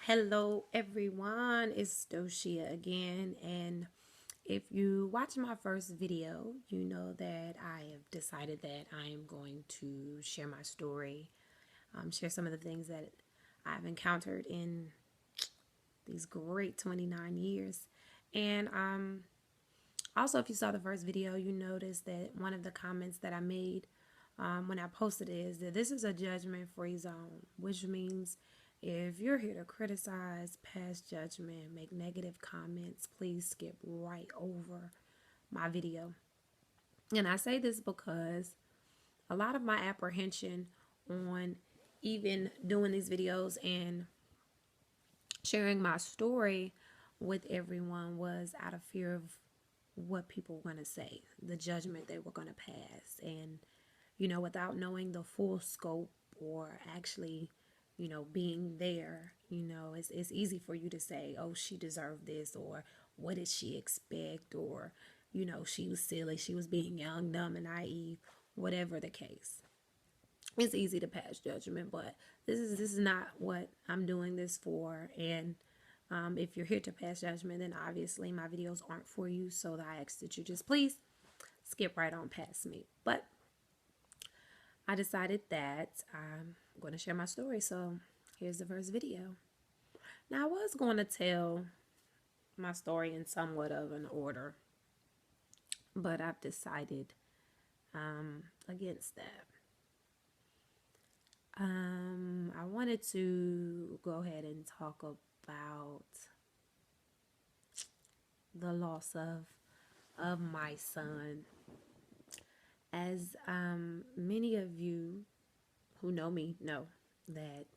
Hello everyone, it's Doshia again, and if you watch my first video, you know that I have decided that I am going to share my story, share some of the things that I've encountered in these great 29 years. And also, if you saw the first video, you noticed that one of the comments that I made when I posted it is that this is a judgment-free zone, which means if you're here to criticize, pass judgment, make negative comments, please skip right over my video. And I say this because a lot of my apprehension on even doing these videos and sharing my story with everyone was out of fear of what people were going to say, the judgment they were going to pass. And, without knowing the full scope or actually, being there, it's easy for you to say, oh, she deserved this, or what did she expect, or, she was silly, she was being young, dumb, and naive, whatever the case. It's easy to pass judgment, but this is not what I'm doing this for. And if you're here to pass judgment, then obviously my videos aren't for you. So I ask that you just please skip right on past me. But I decided that I'm going to share my story. So here's the first video. Now I was going to tell my story in somewhat of an order, but I've decided against that. I wanted to go ahead and talk about the loss of my son. As many of you who know me know that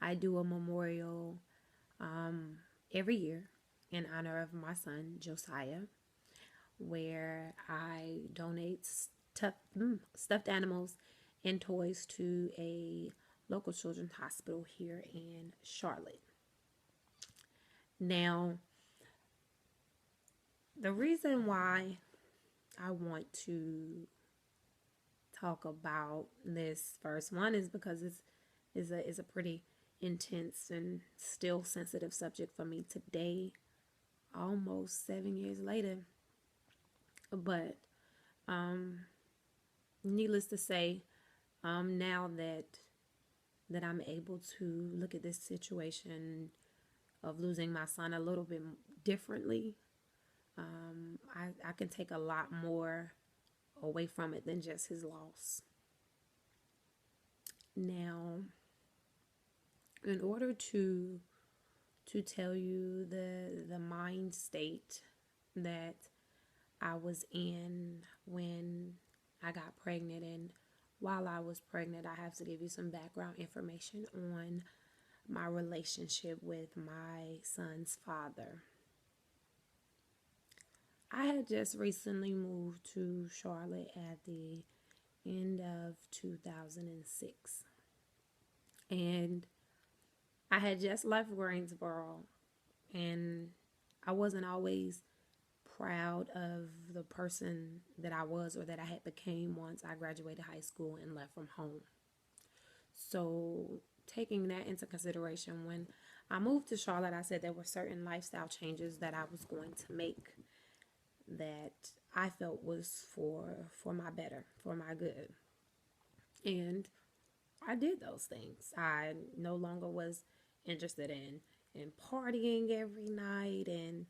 I do a memorial every year in honor of my son Josiah, where I donate stuffed animals and toys to a local children's hospital here in Charlotte. Now, the reason why I want to talk about this first one is because it's a pretty intense and still sensitive subject for me today, almost 7 years later. But needless to say, now that I'm able to look at this situation of losing my son a little bit differently, I can take a lot more away from it than just his loss. Now, in order to tell you the mind state that I was in when I got pregnant, and while I was pregnant, I have to give you some background information on my relationship with my son's father. I had just recently moved to Charlotte at the end of 2006, and I had just left Greensboro, and I wasn't always proud of the person that I was or that I had became once I graduated high school and left from home. So taking that into consideration, when I moved to Charlotte, I said there were certain lifestyle changes that I was going to make that I felt was for my better, for my good. And I did those things. I no longer was interested in partying every night and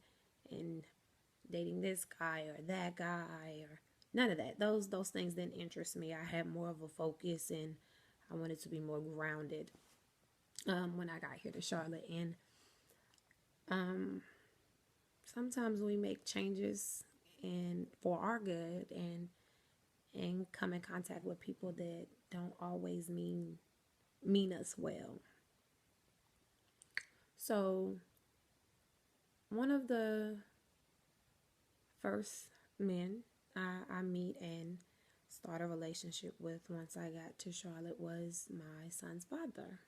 dating this guy or that guy or none of that. Those things didn't interest me. I had more of a focus, and I wanted to be more grounded when I got here to Charlotte. And sometimes we make changes and for our good and come in contact with people that don't always mean us well. So one of the first men I meet and start a relationship with once I got to Charlotte was my son's father.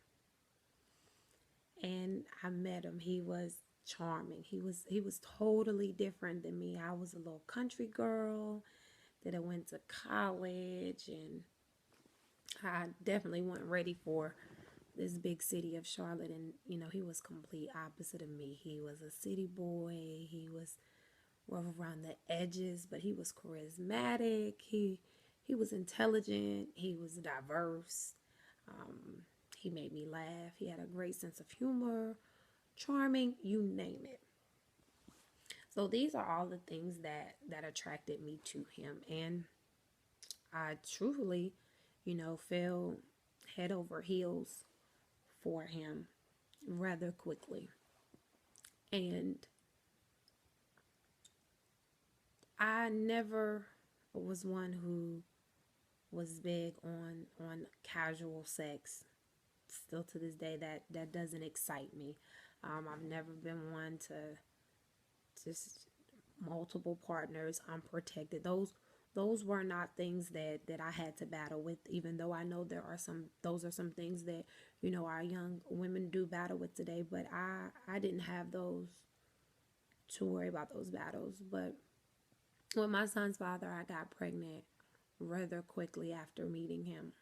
And I met him. He was charming. He was totally different than me. I was a little country girl that I went to college, and I definitely wasn't ready for this big city of Charlotte, and he was complete opposite of me. He was a city boy. He was rough around the edges, but he was charismatic. He was intelligent. He was diverse. He made me laugh. He had a great sense of humor, charming, you name it. So these are all the things that attracted me to him, and I truly, fell head over heels for him rather quickly. And I never was one who was big on casual sex. Still to this day, that doesn't excite me. I've never been one to just multiple partners, unprotected. Those were not things that I had to battle with, even though I know those are some things that, our young women do battle with today, but I didn't have those to worry about those battles. But with my son's father, I got pregnant rather quickly after meeting him.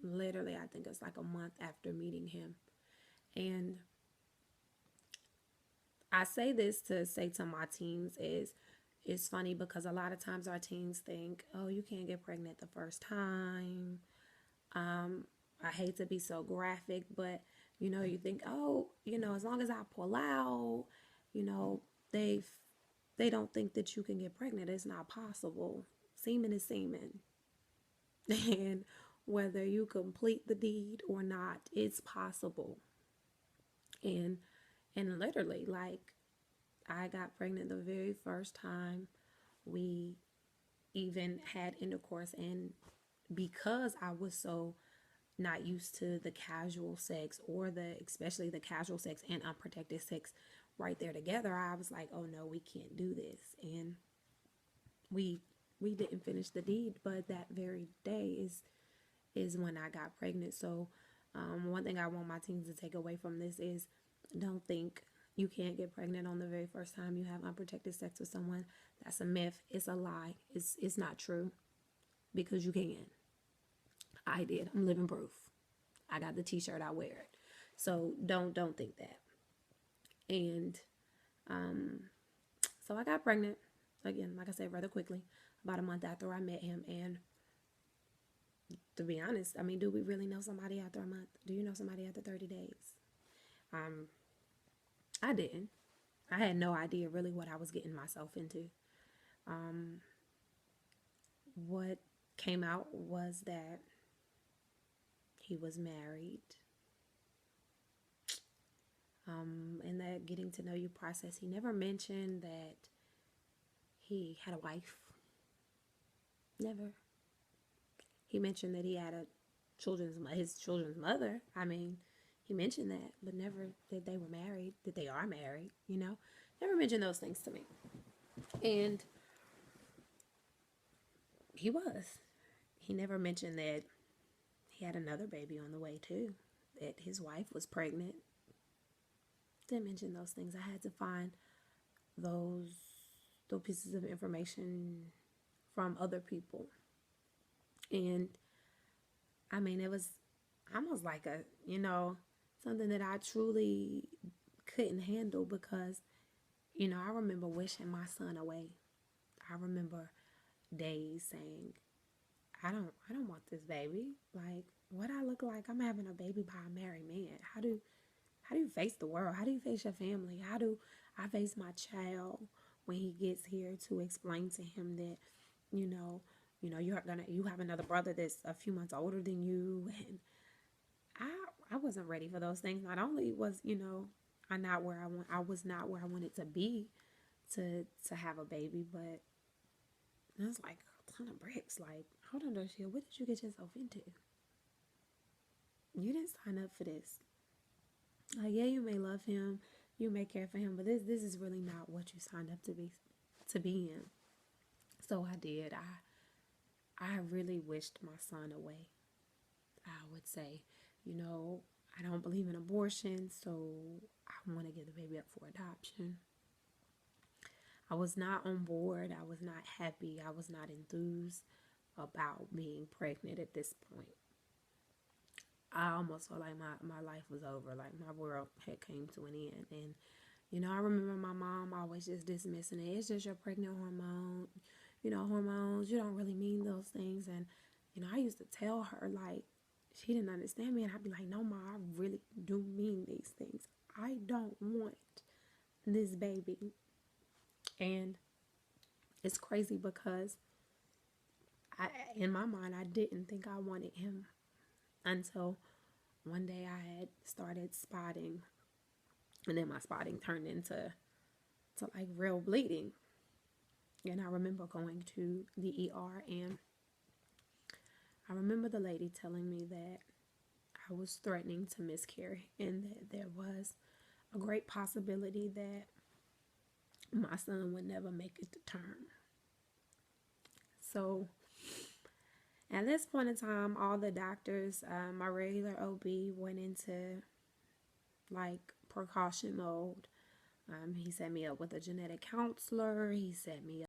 Literally, I think it's like a month after meeting him. And I say this to say to my teens is, it's funny because a lot of times our teens think, oh, you can't get pregnant the first time. I hate to be so graphic, but you think, oh, as long as I pull out, you know, they they don't think that you can get pregnant. It's not possible. Semen is semen. And whether you complete the deed or not, it's possible. And literally, like, I got pregnant the very first time we even had intercourse, and because I was so not used to the casual sex, or especially the casual sex and unprotected sex right there together, I was like, oh no, we can't do this. And we didn't finish the deed, but that very day is when I got pregnant. So one thing I want my teens to take away from this is, don't think you can't get pregnant on the very first time you have unprotected sex with someone. That's a myth. It's a lie. It's not true, because you can. I did. I'm living proof. I got the t-shirt, I wear it. So don't think that. And so I got pregnant again, like I said, rather quickly, about a month after I met him. And to be honest, I mean, do we really know somebody after a month? Do you know somebody after 30 days? I didn't. I had no idea really what I was getting myself into. What came out was that he was married. In that getting to know you process, he never mentioned that he had a wife. Never. He mentioned that he had his children's mother. I mean, he mentioned that, but never that they were married, that they are married, Never mentioned those things to me. And he was. He never mentioned that he had another baby on the way too, that his wife was pregnant. Didn't mention those things. I had to find those pieces of information from other people. And I mean, it was almost like something that I truly couldn't handle, because, I remember wishing my son away. I remember days saying, I don't want this baby. Like, what I look like, I'm having a baby by a married man. How do you face the world? How do you face your family? How do I face my child when he gets here, to explain to him that, you have another brother that's a few months older than you? And I wasn't ready for those things. Not only was, I was not where I wanted to be to have a baby, but it was like a ton of bricks. Like, hold on, Doshia, what did you get yourself into? You didn't sign up for this. Like, yeah, you may love him, you may care for him, but this is really not what you signed up to be in. So I did. I really wished my son away. I would say, I don't believe in abortion, so I want to give the baby up for adoption. I was not on board. I was not happy. I was not enthused about being pregnant at this point. I almost felt like my life was over, like my world had came to an end. And you know, I remember my mom always just dismissing it. It's just your pregnant hormone, you know, hormones. You don't really mean those things. And you know, I used to tell her, like, she didn't understand me, and I'd be like, no, Ma, I really do mean these things. I don't want this baby. And it's crazy because in my mind, I didn't think I wanted him until one day I had started spotting, and then my spotting turned into like real bleeding. And I remember going to the ER, and I remember the lady telling me that I was threatening to miscarry, and that there was a great possibility that my son would never make it to term. So at this point in time, all the doctors, my regular OB went into like precaution mode. He set me up with a genetic counselor. He set me